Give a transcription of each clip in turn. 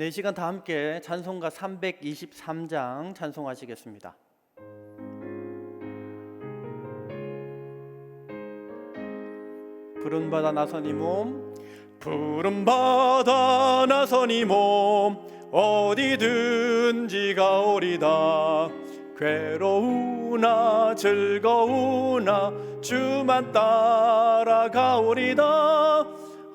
네, 이 시간 다 함께 찬송가 323장 찬송하시겠습니다. 푸른 바다 나서니 몸, 푸른 바다 나서니 몸, 어디든지 가오리다. 괴로우나 즐거우나 주만 따라가오리다.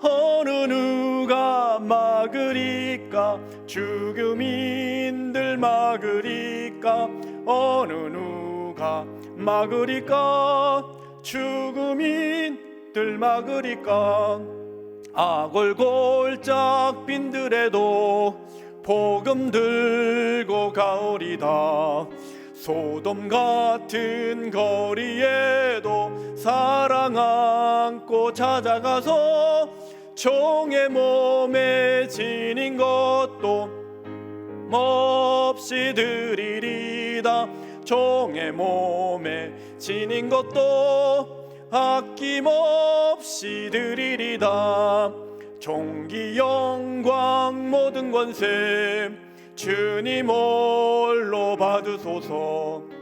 어느 누가 막으리까? 죽음인들 막으리까? 어느 누가 막으리까? 죽음인들 막으리까? 아골골짝 빈들에도 복음 들고 가오리다. 소돔 같은 거리에도 사랑 안고 찾아가서 종의 몸에 지닌 것도 몹시 드리리다. 종의 몸에 지닌 것도 아낌없이 드리리다. 존귀 영광 모든 권세 주님 홀로 받으소서.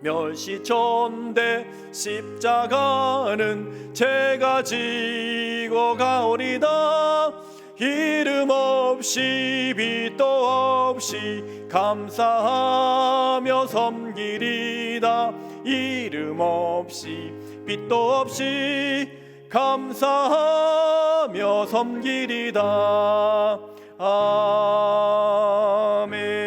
멸시천대 십자가는 제가 지고 가오리다. 이름 없이 빛도 없이 감사하며 섬기리다. 이름 없이 빛도 없이 감사하며 섬기리다. 아멘.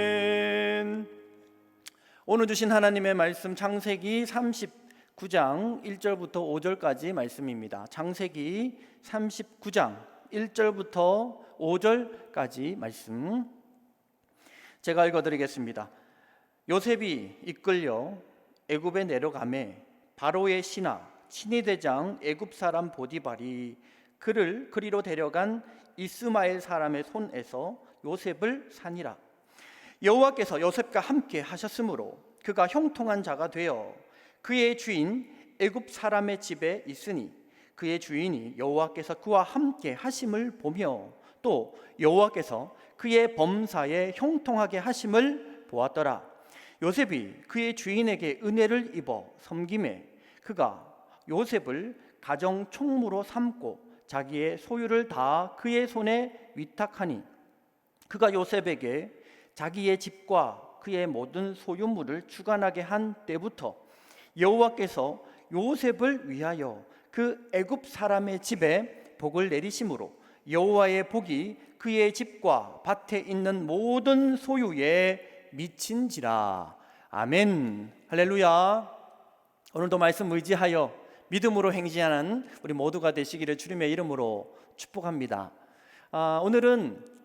오늘 주신 하나님의 말씀 창세기 39장 1절부터 5절까지 말씀입니다. 창세기 39장 1절부터 5절까지 말씀 제가 읽어드리겠습니다. 요셉이 이끌려 애굽에 내려가매 바로의 신하 친위대장 애굽 사람 보디발이 그를 그리로 데려간 이스마엘 사람의 손에서 요셉을 산이라. 여호와께서 요셉과 함께 하셨으므로 그가 형통한 자가 되어 그의 주인 애굽 사람의 집에 있으니 그의 주인이 여호와께서 그와 함께 하심을 보며 또 여호와께서 그의 범사에 형통하게 하심을 보았더라. 요셉이 그의 주인에게 은혜를 입어 섬김에 그가 요셉을 가정 총무로 삼고 자기의 소유를 다 그의 손에 위탁하니 그가 요셉에게 자기의 집과 그의 모든 소유물을 주관하게 한 때부터 여호와께서 요셉을 위하여 그 애굽 사람의 집에 복을 내리심으로 여호와의 복이 그의 집과 밭에 있는 모든 소유에 미친지라. 아멘. 할렐루야. 오늘도 말씀 의지하여 믿음으로 행진하는 우리 모두가 되시기를 주님의 이름으로 축복합니다. 오늘은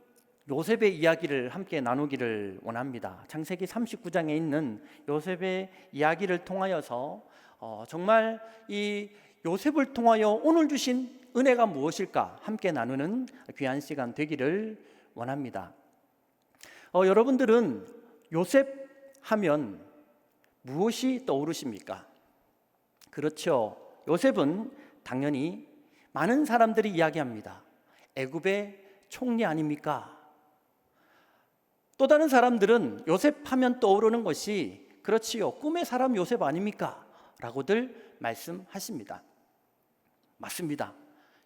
요셉의 이야기를 함께 나누기를 원합니다. 창세기 39장에 있는 요셉의 이야기를 통하여서 정말 이 요셉을 통하여 오늘 주신 은혜가 무엇일까 함께 나누는 귀한 시간 되기를 원합니다. 여러분들은 요셉 하면 무엇이 떠오르십니까? 그렇죠. 요셉은 당연히 많은 사람들이 이야기합니다. 애굽의 총리 아닙니까? 또 다른 사람들은 요셉 하면 떠오르는 것이 그렇지요, 꿈의 사람 요셉 아닙니까? 라고들 말씀하십니다. 맞습니다.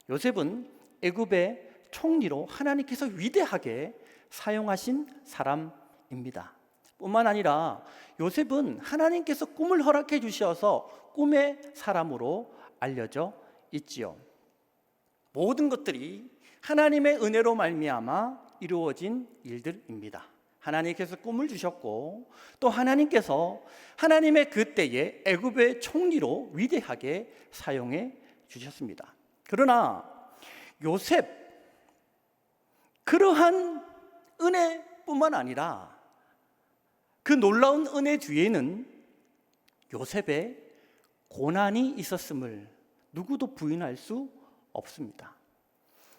요셉은 애굽의 총리로 하나님께서 위대하게 사용하신 사람입니다. 뿐만 아니라 요셉은 하나님께서 꿈을 허락해 주셔서 꿈의 사람으로 알려져 있지요. 모든 것들이 하나님의 은혜로 말미암아 이루어진 일들입니다. 하나님께서 꿈을 주셨고 또 하나님께서 하나님의 그때에 애굽의 총리로 위대하게 사용해 주셨습니다. 그러나 요셉, 그러한 은혜뿐만 아니라 그 놀라운 은혜 뒤에는 요셉의 고난이 있었음을 누구도 부인할 수 없습니다.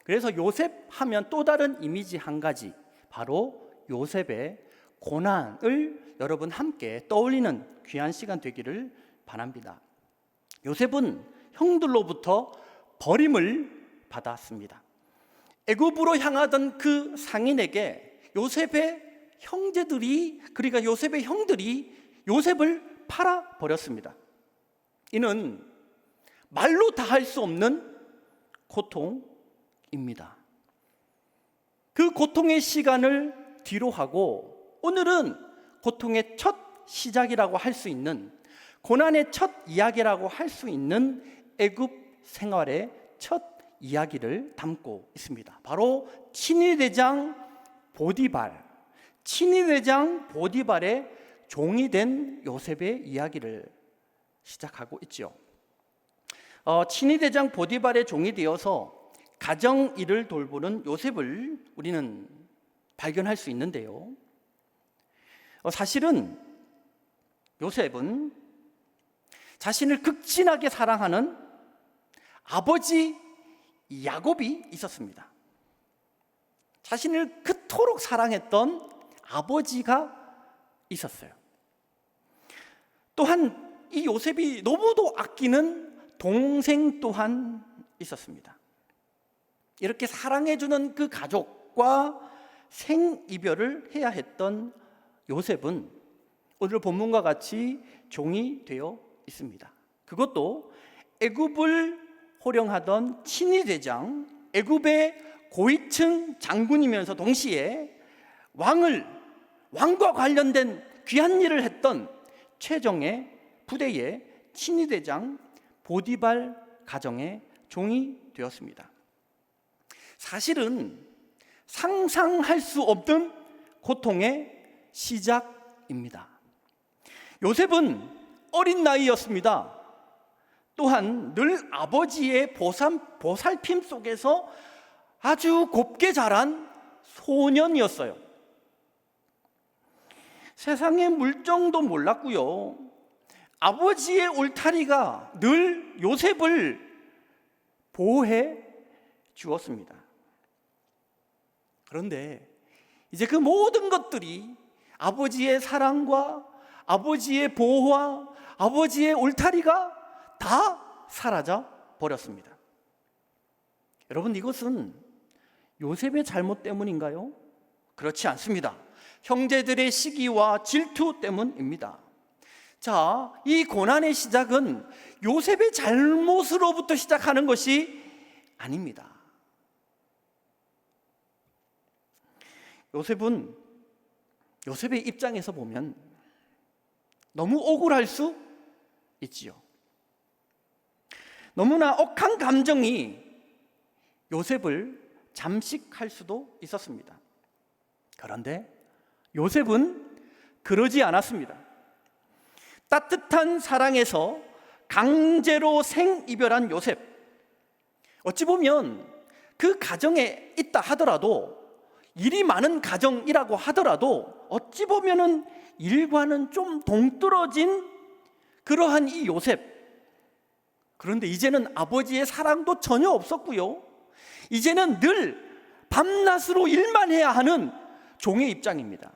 그래서 요셉 하면 또 다른 이미지 한 가지, 바로 요셉의 고난을 여러분 함께 떠올리는 귀한 시간 되기를 바랍니다. 요셉은 형들로부터 버림을 받았습니다. 애굽으로 향하던 그 상인에게 요셉의 형제들이, 그러니까 요셉의 형들이 요셉을 팔아 버렸습니다. 이는 말로 다 할 수 없는 고통입니다. 그 고통의 시간을 뒤로 하고 오늘은 고통의 첫 시작이라고 할 수 있는, 고난의 첫 이야기라고 할 수 있는 애굽 생활의 첫 이야기를 담고 있습니다. 바로 친위대장 보디발의 종이 된 요셉의 이야기를 시작하고 있죠. 친위대장 보디발의 종이 되어서 가정 일을 돌보는 요셉을 우리는 발견할 수 있는데요. 사실은 요셉은 자신을 극진하게 사랑하는 아버지 야곱이 있었습니다. 자신을 그토록 사랑했던 아버지가 있었어요. 또한 이 요셉이 너무도 아끼는 동생 또한 있었습니다. 이렇게 사랑해주는 그 가족과 생이별을 해야 했던 요셉은 오늘 본문과 같이 종이 되어 있습니다. 그것도 애굽을 호령하던 친위대장, 애굽의 고위층 장군이면서 동시에 왕과 관련된 귀한 일을 했던 최정의 부대의 친위대장 보디발 가정의 종이 되었습니다. 사실은 상상할 수 없는 고통의 시작입니다. 요셉은 어린 나이였습니다. 또한 늘 아버지의 보살핌 속에서 아주 곱게 자란 소년이었어요. 세상의 물정도 몰랐고요. 아버지의 울타리가 늘 요셉을 보호해 주었습니다. 그런데 이제 그 모든 것들이 아버지의 사랑과 아버지의 보호와 아버지의 울타리가 다 사라져 버렸습니다. 여러분, 이것은 요셉의 잘못 때문인가요? 그렇지 않습니다. 형제들의 시기와 질투 때문입니다. 자, 이 고난의 시작은 요셉의 잘못으로부터 시작하는 것이 아닙니다. 요셉의 입장에서 보면 너무 억울할 수 있지요. 너무나 억한 감정이 요셉을 잠식할 수도 있었습니다. 그런데 요셉은 그러지 않았습니다. 따뜻한 사랑에서 강제로 생이별한 요셉, 어찌 보면 그 가정에 있다 하더라도, 일이 많은 가정이라고 하더라도 어찌 보면은 일과는 좀 동떨어진 그러한 이 요셉. 그런데 이제는 아버지의 사랑도 전혀 없었고요, 이제는 늘 밤낮으로 일만 해야 하는 종의 입장입니다.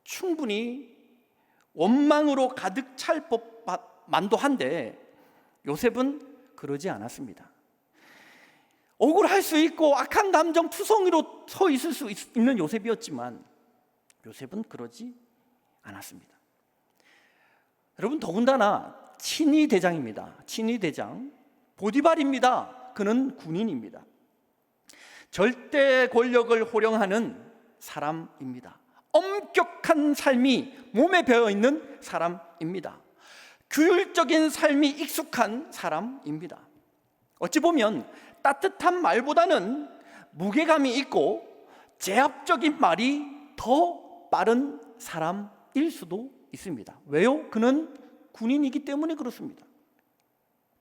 충분히 원망으로 가득 찰 법만도 한데 요셉은 그러지 않았습니다. 억울할 수 있고 악한 감정 투성이로 서 있을 수 있는 요셉이었지만 요셉은 그러지 않았습니다. 여러분, 더군다나 친위대장입니다. 친위대장 보디발입니다. 그는 군인입니다. 절대 권력을 호령하는 사람입니다. 엄격한 삶이 몸에 배어있는 사람입니다. 규율적인 삶이 익숙한 사람입니다. 어찌 보면 따뜻한 말보다는 무게감이 있고 제압적인 말이 더 빠른 사람일 수도 있습니다. 왜요? 그는 군인이기 때문에 그렇습니다.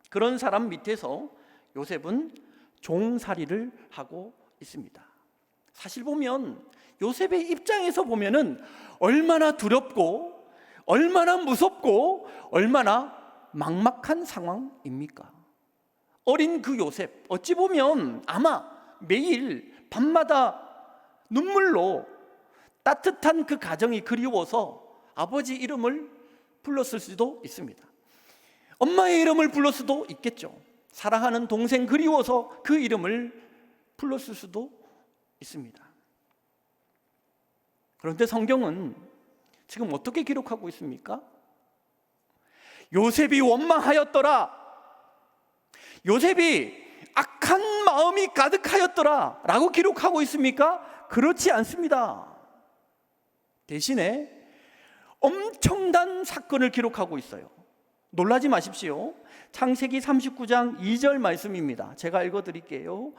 그런 사람 밑에서 요셉은 종살이를 하고 있습니다. 사실 보면 요셉의 입장에서 보면은 얼마나 두렵고 얼마나 무섭고 얼마나 막막한 상황입니까? 어린 그 요셉, 어찌 보면 아마 매일 밤마다 눈물로 따뜻한 그 가정이 그리워서 아버지 이름을 불렀을 수도 있습니다. 엄마의 이름을 불렀을 수도 있겠죠. 사랑하는 동생 그리워서 그 이름을 불렀을 수도 있습니다. 그런데 성경은 지금 어떻게 기록하고 있습니까? 요셉이 원망하였더라, 요셉이 악한 마음이 가득하였더라 라고 기록하고 있습니까? 그렇지 않습니다. 대신에 엄청난 사건을 기록하고 있어요. 놀라지 마십시오. 창세기 39장 2절 말씀입니다. 제가 읽어드릴게요.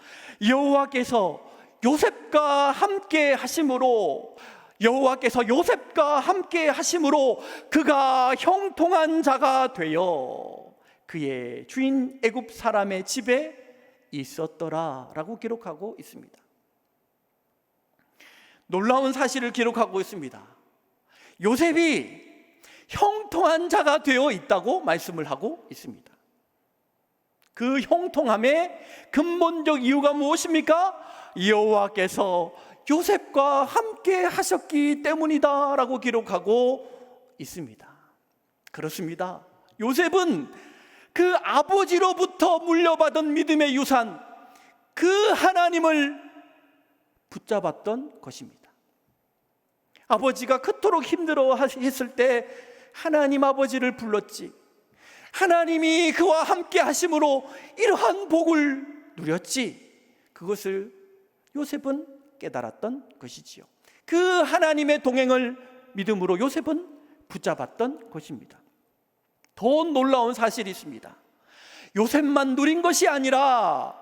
여호와께서 요셉과 함께 하심으로, 여호와께서 요셉과 함께 하심으로 그가 형통한 자가 되어 그의 주인 애굽 사람의 집에 있었더라 라고 기록하고 있습니다. 놀라운 사실을 기록하고 있습니다. 요셉이 형통한 자가 되어 있다고 말씀을 하고 있습니다. 그 형통함의 근본적 이유가 무엇입니까? 여호와께서 요셉과 함께 하셨기 때문이다 라고 기록하고 있습니다. 그렇습니다. 요셉은 그 아버지로부터 물려받은 믿음의 유산, 그 하나님을 붙잡았던 것입니다. 아버지가 그토록 힘들어 했을 때 하나님 아버지를 불렀지, 하나님이 그와 함께 하심으로 이러한 복을 누렸지, 그것을 요셉은 깨달았던 것이지요. 그 하나님의 동행을 믿음으로 요셉은 붙잡았던 것입니다. 더 놀라운 사실이 있습니다. 요셉만 누린 것이 아니라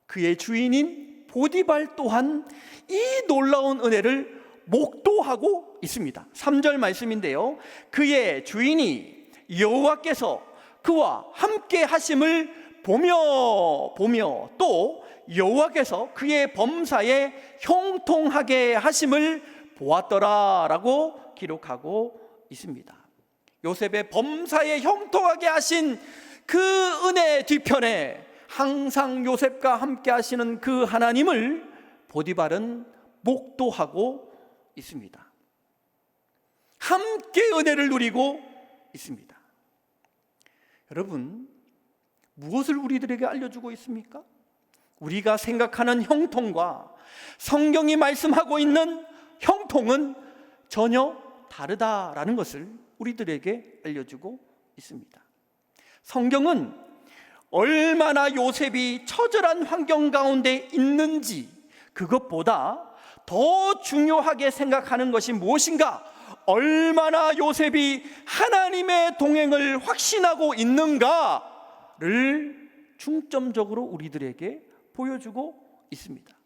그의 주인인 보디발 또한 이 놀라운 은혜를 목도하고 있습니다. 3절 말씀인데요, 그의 주인이 여호와께서 그와 함께 하심을 보며 또 여호와께서 그의 범사에 형통하게 하심을 보았더라 라고 기록하고 있습니다. 요셉의 범사에 형통하게 하신 그 은혜 뒤편에 항상 요셉과 함께 하시는 그 하나님을 보디발은 목도하고 있습니다. 함께 은혜를 누리고 있습니다. 여러분, 무엇을 우리들에게 알려주고 있습니까? 우리가 생각하는 형통과 성경이 말씀하고 있는 형통은 전혀 다르다라는 것을 우리들에게 알려주고 있습니다. 성경은 얼마나 요셉이 처절한 환경 가운데 있는지, 그것보다 더 중요하게 생각하는 것이 무엇인가, 얼마나 요셉이 하나님의 동행을 확신하고 있는가를 중점적으로 우리들에게 보여주고 있습니다.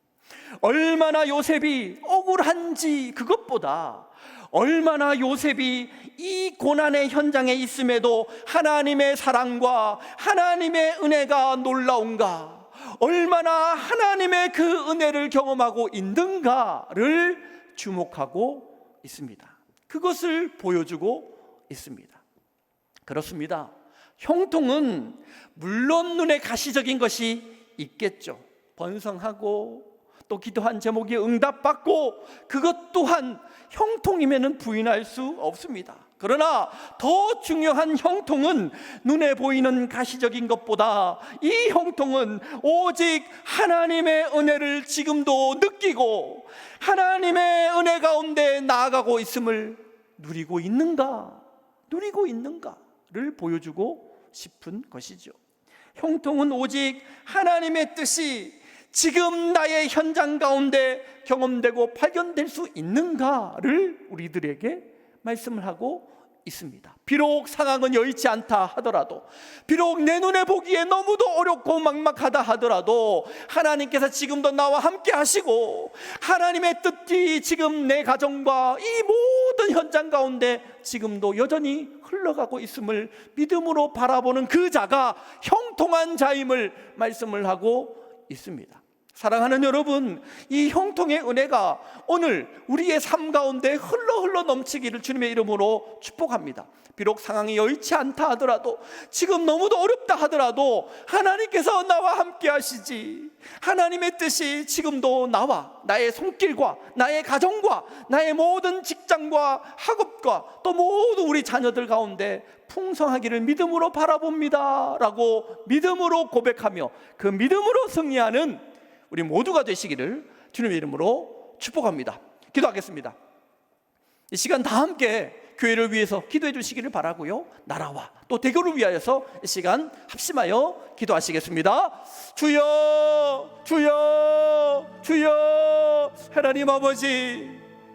얼마나 요셉이 억울한지, 그것보다 얼마나 요셉이 이 고난의 현장에 있음에도 하나님의 사랑과 하나님의 은혜가 놀라운가, 얼마나 하나님의 그 은혜를 경험하고 있는가를 주목하고 있습니다. 그것을 보여주고 있습니다. 그렇습니다. 형통은 물론 눈에 가시적인 것이 있겠죠. 번성하고 또 기도한 제목이 응답받고, 그것 또한 형통이면 부인할 수 없습니다. 그러나 더 중요한 형통은 눈에 보이는 가시적인 것보다 이 형통은 오직 하나님의 은혜를 지금도 느끼고 하나님의 은혜 가운데 나아가고 있음을 누리고 있는가를 보여주고 싶은 것이죠. 형통은 오직 하나님의 뜻이 지금 나의 현장 가운데 경험되고 발견될 수 있는가를 우리들에게 말씀을 하고 있습니다. 비록 상황은 여의치 않다 하더라도, 비록 내 눈에 보기에 너무도 어렵고 막막하다 하더라도 하나님께서 지금도 나와 함께 하시고 하나님의 뜻이 지금 내 가정과 이 모든 현장 가운데 지금도 여전히 흘러가고 있음을 믿음으로 바라보는 그 자가 형통한 자임을 말씀을 하고 있습니다. 사랑하는 여러분, 이 형통의 은혜가 오늘 우리의 삶 가운데 흘러 넘치기를 주님의 이름으로 축복합니다. 비록 상황이 여의치 않다 하더라도, 지금 너무도 어렵다 하더라도 하나님께서 나와 함께 하시지, 하나님의 뜻이 지금도 나와 나의 손길과 나의 가정과 나의 모든 직장과 학업과 또 모든 우리 자녀들 가운데 풍성하기를 믿음으로 바라봅니다 라고 믿음으로 고백하며 그 믿음으로 승리하는 우리 모두가 되시기를 주님의 이름으로 축복합니다. 기도하겠습니다. 이 시간 다 함께 교회를 위해서 기도해 주시기를 바라고요, 나라와 또 대교를 위하여서 이 시간 합심하여 기도하시겠습니다. 주여, 주여, 주여. 하나님 아버지,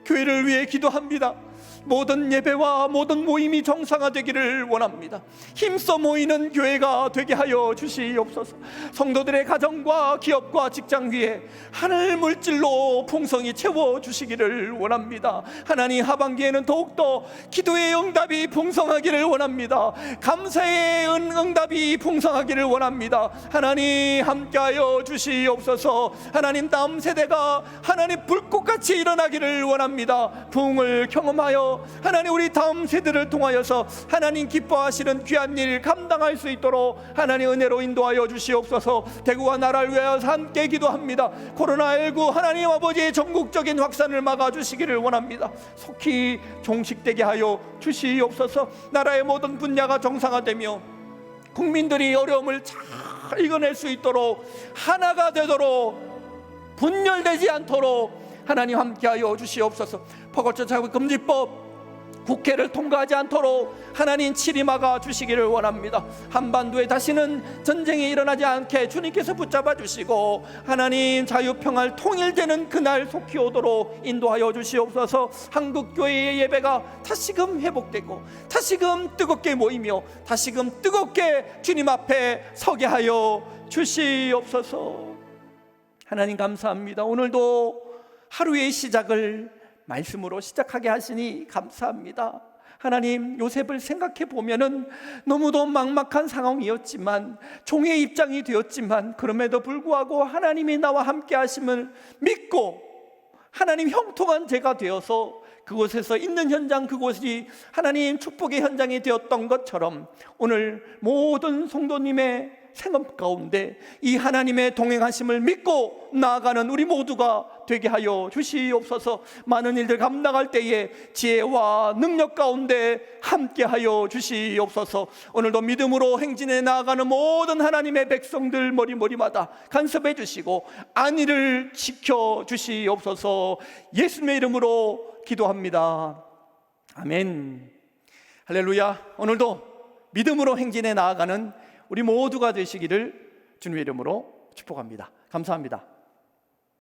교회를 위해 기도합니다. 모든 예배와 모든 모임이 정상화되기를 원합니다. 힘써 모이는 교회가 되게 하여 주시옵소서. 성도들의 가정과 기업과 직장 위에 하늘 물질로 풍성히 채워주시기를 원합니다. 하나님, 하반기에는 더욱더 기도의 응답이 풍성하기를 원합니다. 감사의 응답이 풍성하기를 원합니다. 하나님, 함께하여 주시옵소서. 하나님, 다음 세대가 하나님 불꽃같이 일어나기를 원합니다. 부흥을 경험하여 하나님, 우리 다음 세대를 통하여서 하나님 기뻐하시는 귀한 일 감당할 수 있도록 하나님 은혜로 인도하여 주시옵소서. 대구와 나라를 위하여 함께 기도합니다. 코로나19 하나님 아버지의 전국적인 확산을 막아주시기를 원합니다. 속히 종식되게 하여 주시옵소서. 나라의 모든 분야가 정상화되며 국민들이 어려움을 잘 이겨낼 수 있도록, 하나가 되도록, 분열되지 않도록 하나님 함께하여 주시옵소서. 포괄적 자금금지법 국회를 통과하지 않도록 하나님 칠이 막아 주시기를 원합니다. 한반도에 다시는 전쟁이 일어나지 않게 주님께서 붙잡아 주시고 하나님 자유평화를 통일되는 그날 속히 오도록 인도하여 주시옵소서. 한국교회의 예배가 다시금 회복되고 다시금 뜨겁게 모이며 다시금 뜨겁게 주님 앞에 서게 하여 주시옵소서. 하나님 감사합니다. 오늘도 하루의 시작을 말씀으로 시작하게 하시니 감사합니다. 하나님, 요셉을 생각해 보면은 너무도 막막한 상황이었지만, 종의 입장이 되었지만, 그럼에도 불구하고 하나님이 나와 함께 하심을 믿고 하나님 형통한 제가 되어서 그곳에서 있는 현장, 그곳이 하나님 축복의 현장이 되었던 것처럼 오늘 모든 성도님의 생업 가운데 이 하나님의 동행하심을 믿고 나아가는 우리 모두가 되게 하여 주시옵소서. 많은 일들 감당할 때에 지혜와 능력 가운데 함께 하여 주시옵소서. 오늘도 믿음으로 행진해 나아가는 모든 하나님의 백성들 머리마다 간섭해 주시고 안위를 지켜 주시옵소서. 예수님의 이름으로 기도합니다. 아멘. 할렐루야. 오늘도 믿음으로 행진해 나아가는 우리 모두가 되시기를 주님의 이름으로 축복합니다. 감사합니다.